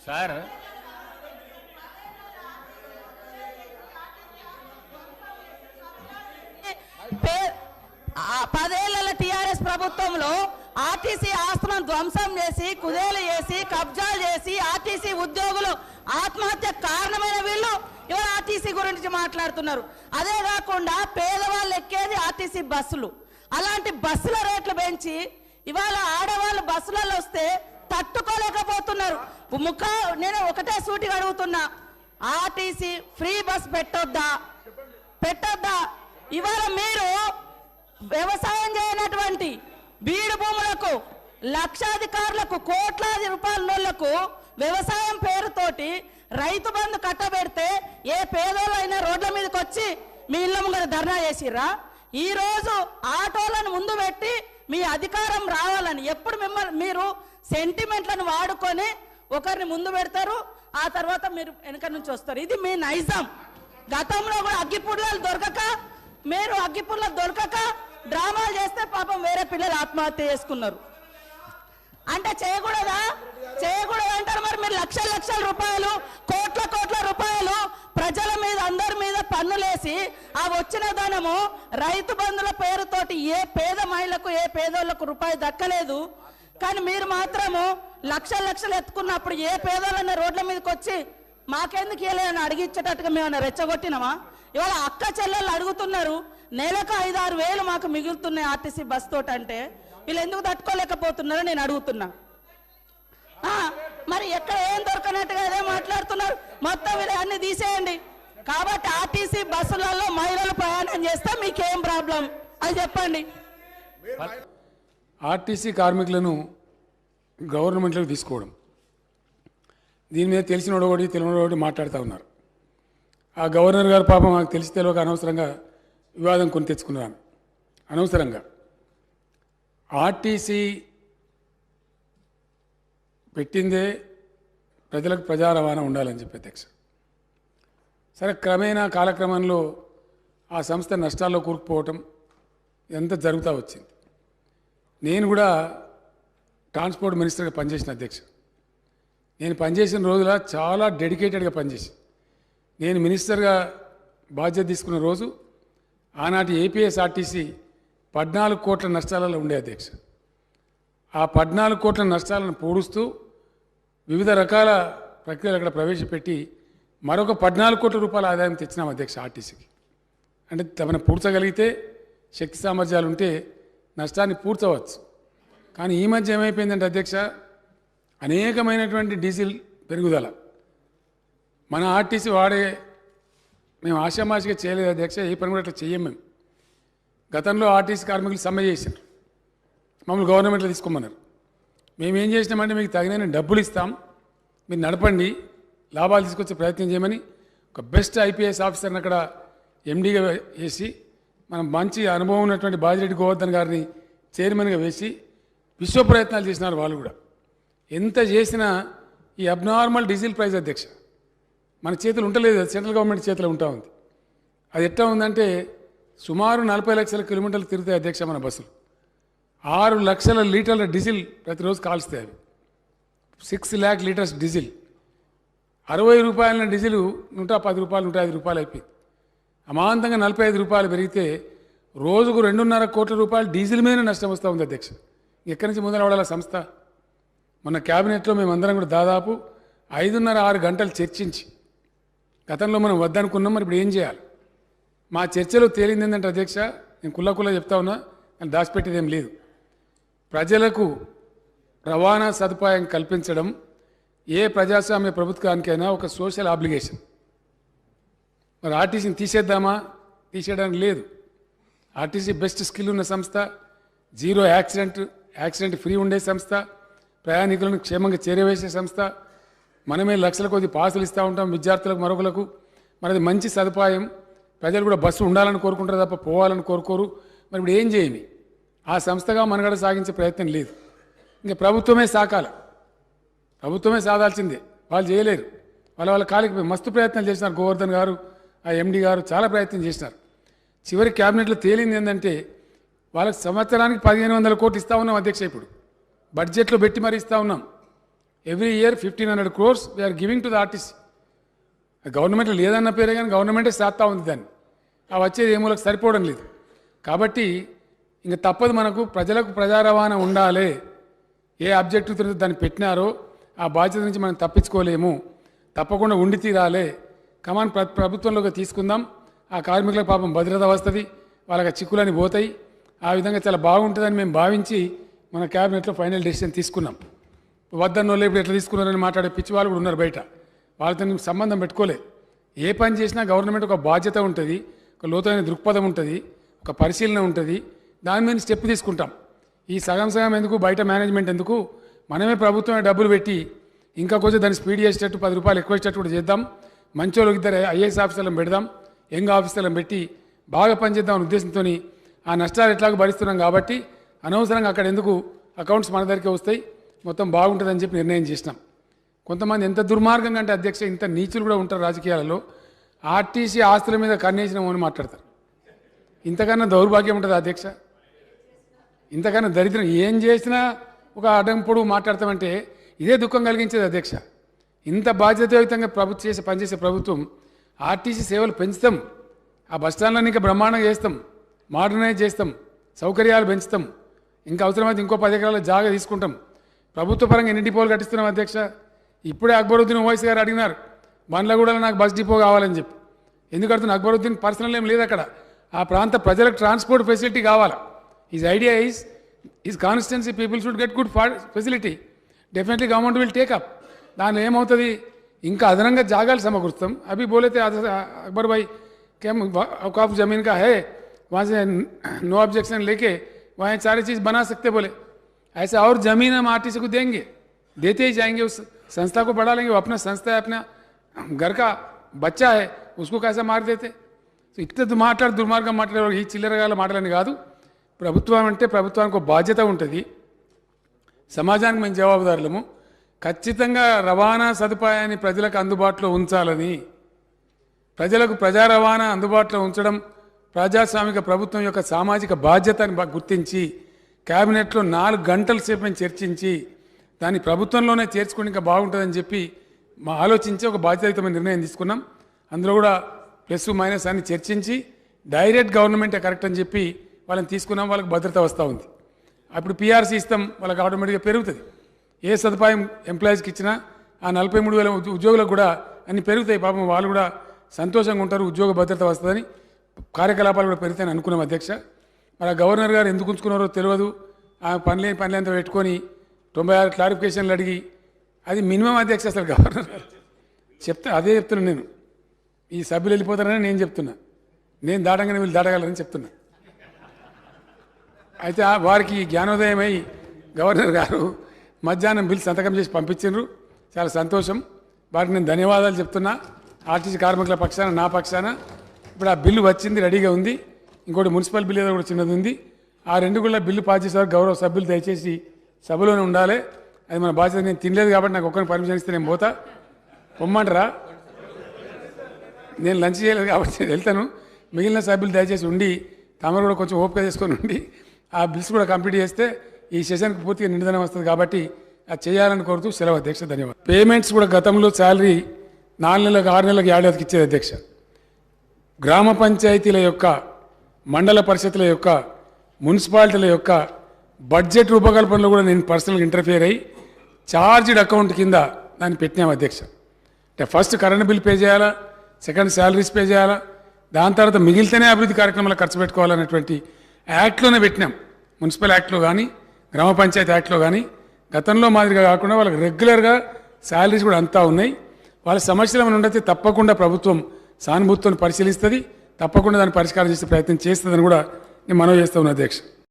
Sir పదేళ్ల TRS ప్రభుత్వంలో RTC ఆస్తులను ధ్వంసం చేసి కుదేలు చేసి కబ్జాలు చేసి ఆర్టీసీ ఉద్యోగులు ఆత్మహత్య కారణమైన వీళ్ళు ఇవాళ ఆర్టీసీ గురించి మాట్లాడుతున్నారు. అదే కాకుండా పేదవాళ్ళు ఎక్కేది ఆర్టీసీ బస్సులు, అలాంటి బస్సుల రేట్లు పెంచి ఇవాళ ఆడవాళ్ళు బస్సులలో వస్తే తట్టుకోలేకపోతున్నారు. నేను ఒకటే సూటిగా అడుగుతున్నా, ఆర్టీసీ ఫ్రీ బస్ పెట్టొద్దా? ఇవాళ మీరు వ్యవసాయం చేయనటువంటి బీడు భూములకు లక్షాధికారులకు కోట్లాది రూపాయలకు వ్యవసాయం పేరుతోటి రైతు బంధు కట్టబెడితే ఏ పేదోళ్ళైనా రోడ్ల మీదకి వచ్చి మీ ఇళ్ళ ముంగర ధర్నా చేసిర్రా? ఈ రోజు ఆటోలను ముందు పెట్టి మీ అధికారం రావాలని ఎప్పుడు మీరు సెంటిమెంట్లను వాడుకొని ఒకరిని ముందు పెడతారు, ఆ తర్వాత మీరు వెనక నుంచి వస్తారు. ఇది మీ నైజం. గతంలో కూడా అగ్గిపుల్లలు దొరకక డ్రామాలు చేస్తే పాపం వేరే పిల్లలు ఆత్మహత్య చేసుకున్నారు. అంటే చేయకూడదు అంటారు. మరి మీరు లక్షల రూపాయలు కోట్ల రూపాయలు ప్రజల మీద అందరి మీద పన్నులేసి ఆ వచ్చిన ధనము రైతు బంధుల పేరుతోటి ఏ పేద మహిళకు ఏ పేదోళ్లకు రూపాయి దక్కలేదు. కానీ మీరు మాత్రము లక్షలు ఎత్తుకున్నప్పుడు ఏ పేదోళ్ళన్న రోడ్ల మీదకి వచ్చి మాకెందుకు ఇవ్వలేదని అడిగించేటట్టుగా మేము రెచ్చగొట్టినామా? ఇవాళ అక్క చెల్లెళ్ళు అడుగుతున్నారు, నెలకు 5-6 వేలు మాకు మిగులుతున్నాయి ఆర్టీసీ బస్ తోటి. అంటే వీళ్ళు ఎందుకు తట్టుకోలేకపోతున్నారో నేను అడుగుతున్నా. మరి ఎక్కడ ఏం దొరకనట్టుగా అదే మాట్లాడుతున్నారు. మొత్తం వీళ్ళు అన్ని తీసేయండి. కాబట్టి ఆర్టీసీ బస్సులలో మహిళలు ప్రయాణం చేస్తే మీకేం ప్రాబ్లం అది చెప్పండి. ఆర్టీసీ కార్మికులను గవర్నమెంట్లోకి తీసుకోవడం, దీని మీద తెలిసినోడు ఒకటి తెలియనోడు ఒకటి మాట్లాడుతూ ఉన్నారు. ఆ గవర్నర్ గారు పాపం మాకు తెలిసి తెలియక అనవసరంగా వివాదం కొని తెచ్చుకున్నాను. అనవసరంగా ఆర్టీసీ పెట్టిందే ప్రజలకు ప్రజా రవాణా ఉండాలని చెప్పి అధ్యక్ష. సరే, క్రమేణా కాలక్రమంలో ఆ సంస్థ నష్టాల్లో కూరుకుపోవటం ఇదంతా జరుగుతూ వచ్చింది. నేను కూడా ట్రాన్స్పోర్ట్ మినిస్టర్గా పనిచేసిన అధ్యక్ష. నేను పనిచేసిన రోజుల చాలా డెడికేటెడ్గా పనిచేసి, నేను మినిస్టర్గా బాధ్యత తీసుకున్న రోజు ఆనాటి ఏపీఎస్ఆర్టీసీ 14 కోట్ల నష్టాలలో ఉండే అధ్యక్ష. ఆ 14 కోట్ల నష్టాలను పూడుస్తూ వివిధ రకాల ప్రక్రియలు అక్కడ ప్రవేశపెట్టి మరొక 14 కోట్ల రూపాయల ఆదాయం తెచ్చినాం అధ్యక్ష ఆర్టీసీకి. అంటే తమను పూడ్చగలిగితే, శక్తి సామర్థ్యాలు ఉంటే నష్టాన్ని పూడ్చవచ్చు. కానీ ఈ మధ్య ఏమైపోయిందంటే అధ్యక్ష, అనేకమైనటువంటి డీజిల్ పెరుగుదల మన ఆర్టీసీ మేము ఆశామాషిగా చేయలేదు అధ్యక్ష. ఏ పని కూడా అట్లా చెయ్యం మేము. గతంలో ఆర్టీసీ కార్మికులు సమ్మె చేశారు, మమ్మల్ని గవర్నమెంట్లో తీసుకోమన్నారు. మేమేం చేసినామంటే మీకు తగిన డబ్బులు ఇస్తాం, మీరు నడపండి, లాభాలు తీసుకొచ్చే ప్రయత్నం చేయమని ఒక బెస్ట్ ఐపీఎస్ ఆఫీసర్ని అక్కడ ఎండీగా వేసి, మనం మంచి అనుభవం ఉన్నటువంటి బాజిరెడ్డి గోవర్ధన్ గారిని చైర్మన్గా వేసి విశ్వ ప్రయత్నాలు చేసినారు వాళ్ళు కూడా. ఎంత చేసినా ఈ అబ్నార్మల్ డీజిల్ ప్రైస్ అధ్యక్ష మన చేతులు ఉండలేదు, సెంట్రల్ గవర్నమెంట్ చేతిలో ఉంటా ఉంది. అది ఎట్లా ఉందంటే సుమారు 40 లక్షల కిలోమీటర్లు తిరుగుతాయి అధ్యక్ష మన బస్సులు. 6 లక్షల లీటర్ల డీజిల్ ప్రతిరోజు కాల్స్తాయి. అవి 6 lakh లీటర్స్ డీజిల్. 60 రూపాయల డీజిల్ 110 రూపాయలు 105 రూపాయలు అయిపోయింది. అమాంతంగా 45 రూపాయలు పెరిగితే రోజుకు 2.5 కోట్ల రూపాయలు డీజిల్ మీద నష్టం వస్తూ ఉంది అధ్యక్ష. ఎక్కడి నుంచి మొదలవడాల సంస్థ? మన క్యాబినెట్లో మేమందరం కూడా దాదాపు 5.5-6 గంటలు చర్చించి, గతంలో మనం వద్దనుకున్నాం, మరి ఇప్పుడు ఏం చేయాలి? మా చర్చలో తేలింది ఏంటంటే అధ్యక్ష, నేను కుల్ల చెప్తా ఉన్నా, నేను దాచిపెట్టేది ఏం లేదు. ప్రజలకు రవాణా సదుపాయం కల్పించడం ఏ ప్రజాస్వామ్య ప్రభుత్వానికైనా ఒక సోషల్ ఆబ్లిగేషన్. మరి ఆర్టీసీని తీసేయడానికి లేదు. ఆర్టీసీ బెస్ట్ స్కిల్ ఉన్న సంస్థ, జీరో యాక్సిడెంట్ ఫ్రీ ఉండే సంస్థ, ప్రయాణికులను క్షేమంగా చేరవేసే సంస్థ. మనమే లక్షల కొద్ది పాసులు ఇస్తూ ఉంటాం విద్యార్థులకు, మరొకలకు. మనది మంచి సదుపాయం. ప్రజలు కూడా బస్సు ఉండాలని కోరుకుంటారు తప్ప పోవాలని కోరుకోరు. మరి ఇప్పుడు ఏం చేయని? ఆ సంస్థగా మనగడ సాగించే ప్రయత్నం లేదు. ఇంకా ప్రభుత్వమే సాకాలి, ప్రభుత్వమే సాధాల్సిందే. వాళ్ళు చేయలేరు. వాళ్ళ కాలికి మస్తు ప్రయత్నాలు చేసినారు. గోవర్ధన్ గారు, ఆ ఎండీ గారు చాలా ప్రయత్నం చేసినారు. చివరి క్యాబినెట్లో తేలింది ఏంటంటే వాళ్ళకి సంవత్సరానికి 1500 కోట్లు ఇస్తూ ఉన్నాం అధ్యక్ష. ఇప్పుడు బడ్జెట్లో పెట్టి మరీ ఇస్తూ ఉన్నాం. Every year 1,500 crores we are giving to the RTC. గవర్నమెంట్లో లేదన్న పేరే కానీ గవర్నమెంటే చేస్తూ ఉంది దాన్ని. ఆ వచ్చేది ఏమూలకు సరిపోవడం లేదు. కాబట్టి ఇంక తప్పదు, మనకు ప్రజలకు ప్రజా రవాణా ఉండాలి. ఏ ఆబ్జెక్టివ్తో దాన్ని పెట్టినారో ఆ బాధ్యత నుంచి మనం తప్పించుకోలేము, తప్పకుండా ఉండి తీరాలి. కమాన్ ప్రభుత్వంలోకి తీసుకుందాం. ఆ కార్మికులకు పాపం భద్రత వస్తుంది, వాళ్ళకి చిక్కులని పోతాయి. ఆ విధంగా చాలా బాగుంటుందని మేము భావించి మన క్యాబినెట్లో ఫైనల్ డెసిషన్ తీసుకున్నాం. వద్దన్నోళ్ళు ఇప్పుడు ఎట్లా తీసుకున్నారని మాట్లాడే పిచ్చి వాళ్ళు కూడా ఉన్నారు బయట. వాళ్ళతో సంబంధం పెట్టుకోలే. ఏ పని చేసినా గవర్నమెంట్ ఒక బాధ్యత ఉంటుంది, ఒక లోతైన దృక్పథం ఉంటుంది, ఒక పరిశీలన ఉంటుంది. దాని మీద స్టెప్ తీసుకుంటాం. ఈ సగం సగం ఎందుకు, బయట మేనేజ్మెంట్ ఎందుకు, మనమే ప్రభుత్వమే డబ్బులు పెట్టి ఇంకా కొంచెం దాన్ని స్పీడ్ చేసేటట్టు 10 రూపాయలు ఎక్కువ ఇచ్చేటట్టు కూడా చేద్దాం. మంచోళ్ళకి ఇద్దరు ఐఏఎస్ ఆఫీసర్లను పెడదాం, యంగ్ ఆఫీసర్లను పెట్టి బాగా పనిచేద్దాం అనే ఉద్దేశంతో ఆ నష్టాలు ఎట్లాగో భరిస్తున్నాం కాబట్టి అనవసరంగా అక్కడ ఎందుకు అకౌంట్స్ మన దగ్గరికి వస్తాయి, మొత్తం బాగుంటుందని చెప్పి నిర్ణయం చేసినాం. కొంతమంది ఎంత దుర్మార్గంగా అంటే అధ్యక్ష, ఇంత నీచులు కూడా ఉంటారు రాజకీయాలలో. ఆర్టీసీ ఆస్తుల మీద కన్నేసినాము అని మాట్లాడతారు. ఇంతకన్నా దౌర్భాగ్యం ఉంటుంది అధ్యక్ష, ఇంతకన్నా దరిద్రం. ఏం చేసినా ఒక అడ్డంపొడు మాట్లాడతామంటే ఇదే దుఃఖం కలిగించేది అధ్యక్ష. ఇంత బాధ్యతాయుతంగా పనిచేసే ప్రభుత్వం ఆర్టీసీ సేవలు పెంచుతాం, ఆ బస్టాండ్లను ఇంకా బ్రహ్మాండంగా చేస్తాం, మోడర్నైజ్ చేస్తాం, సౌకర్యాలు పెంచుతాం, ఇంకా అవసరమైతే ఇంకో 10 ఎకరాల జాగా తీసుకుంటాం. ప్రభుత్వ పరంగా ఎన్ని డిపోలు కట్టిస్తున్నాం అధ్యక్ష. ఇప్పుడే అక్బరుద్దీన్ ఓవైసీ గారు అడిగినారు, బండ్లగూడలో నాకు బస్ డిపో కావాలని చెప్పి. ఎందుకు అడుగుతున్నా, అక్బరుద్దీన్ పర్సనల్ ఏం లేదు అక్కడ. ఆ ప్రాంత ప్రజలకు ట్రాన్స్పోర్ట్ ఫెసిలిటీ కావాలా. His idea is constituency people should get good facility. Definitely government will take up. దానిలో ఏమవుతుంది, ఇంకా అదనంగా జాగాలు సమకూరుస్తాం. అభి బోలేతే अकबर भाई क्या औकाफ ज़मीन का है, वहाँ से नो ऑब्जेक्शन लेके वहाँ सारी चीज़ बना सकते बोले. ऐसा और ज़मीन हम आरटीसी को देंगे, देते ही जाएंगे. उस संस्था को बढ़ा लेंगे. वो अपना संस्था है, अपना घर का बच्चा है, उसको कैसा मार देते. సో ఇట్లా దుర్మార్గం మాట్లాడే ఈ చిల్లరగాల మాటలని కాదు. ప్రభుత్వం అంటే ప్రభుత్వానికి ఒక బాధ్యత ఉంటుంది, సమాజానికి మేము జవాబుదారులము. ఖచ్చితంగా రవాణా సదుపాయాన్ని ప్రజలకు అందుబాటులో ఉంచాలని, ప్రజలకు ప్రజా రవాణా అందుబాటులో ఉంచడం ప్రజాస్వామిక ప్రభుత్వం యొక్క సామాజిక బాధ్యతని గుర్తించి క్యాబినెట్లో 4 గంటల సేపు మేము చర్చించి దాన్ని ప్రభుత్వంలోనే చేర్చుకుని ఇంకా బాగుంటుందని చెప్పి ఆలోచించి ఒక బాధ్యతాయుతమైన నిర్ణయం తీసుకున్నాం. అందులో కూడా ప్లస్ మైనస్ అన్ని చర్చించి డైరెక్ట్ గవర్నమెంటే కరెక్ట్ అని చెప్పి వాళ్ళని తీసుకున్నాం. వాళ్ళకి భద్రత వస్తూ ఉంది. అప్పుడు పీఆర్సీ ఇస్తాం, వాళ్ళకి ఆటోమేటిక్గా పెరుగుతుంది. ఏ సదుపాయం ఎంప్లాయీస్కి ఇచ్చినా ఆ 43,000 ఉద్యోగులకు కూడా అన్ని పెరుగుతాయి. పాపం వాళ్ళు కూడా సంతోషంగా ఉంటారు, ఉద్యోగ భద్రత వస్తుందని, కార్యకలాపాలు కూడా పెరుగుతాయని అనుకున్నాం అధ్యక్ష. మరి ఆ గవర్నర్ గారు ఎందుకు ఉంచుకున్నారో తెలియదు. ఆ పనులంతా పెట్టుకొని 96 క్లారిఫికేషన్లు అడిగి, అది మినిమం అధ్యక్ష. అసలు గవర్నర్ గారు అదే చెప్తున్నాను నేను. ఈ సభ్యులు వెళ్ళిపోతారని నేను చెప్తున్నా, నేను దాటంగానే వీళ్ళు దాటగలరని చెప్తున్నా. అయితే వారికి జ్ఞానోదయమై గవర్నర్ గారు మధ్యాహ్నం బిల్ సంతకం చేసి పంపించారు. చాలా సంతోషం, వారికి నేను ధన్యవాదాలు చెప్తున్నా. ఆర్టీసీ కార్మికుల పక్షాన, నా పక్షాన. ఇప్పుడు ఆ బిల్లు వచ్చింది, రెడీగా ఉంది. ఇంకోటి మున్సిపల్ బిల్ ఏదో కూడా చిన్నది ఉంది. ఆ 2 కూడా బిల్లు పాస్ చేసేవారు గౌరవ సభ్యులు దయచేసి సభలోనే ఉండాలి. అది మన బాధ్యత. నేను తినలేదు కాబట్టి నాకు ఒక్కరిని పర్మిషన్ ఇస్తే నేను పోతా. పొమ్మంటారా? నేను లంచ్ చేయలేదు కాబట్టి నేను వెళ్తాను. మిగిలిన సభ్యులు దయచేసి ఉండి తమరు కూడా కొంచెం ఓపిక చేసుకొని ఉండి ఆ బిల్స్ కూడా కంప్లీట్ చేస్తే ఈ సెషన్కి పూర్తిగా నిండుదనం వస్తుంది. కాబట్టి అది చేయాలని కోరుతూ సెలవు అధ్యక్ష. ధన్యవాదాలు. పేమెంట్స్ కూడా గతంలో శాలరీ 4 నెలలకు 6 నెలలకు ఏడాదికి ఇచ్చేది అధ్యక్ష. గ్రామ పంచాయతీల యొక్క, మండల పరిషత్ల యొక్క, మున్సిపాలిటీల యొక్క బడ్జెట్ రూపకల్పనలో కూడా నేను పర్సనల్గా ఇంటర్ఫియర్ అయ్యి చార్జ్డ్ అకౌంట్ కింద దాన్ని పెట్టినాం అధ్యక్ష. అంటే ఫస్ట్ కరెంట్ బిల్ పే చేయాలా, సెకండ్ శాలరీస్ పే చేయాలా, దాని తర్వాత మిగిలితేనే అభివృద్ధి కార్యక్రమాలు ఖర్చు పెట్టుకోవాలనేటువంటి యాక్ట్లోనే పెట్టినాం. మున్సిపల్ యాక్ట్లో కానీ, గ్రామ పంచాయతీ యాక్ట్లో కానీ గతంలో మాదిరిగా కాకుండా వాళ్ళకి రెగ్యులర్గా శాలరీస్ కూడా అంతా ఉన్నాయి. వాళ్ళ సమస్యలు ఏమైనా ఉండితే తప్పకుండా ప్రభుత్వం సానుభూతితో పరిశీలిస్తుంది, తప్పకుండా దాన్ని పరిష్కారం చేసే ప్రయత్నం చేస్తుందని కూడా నేను మనవి చేస్తా ఉన్నాను అధ్యక్ష.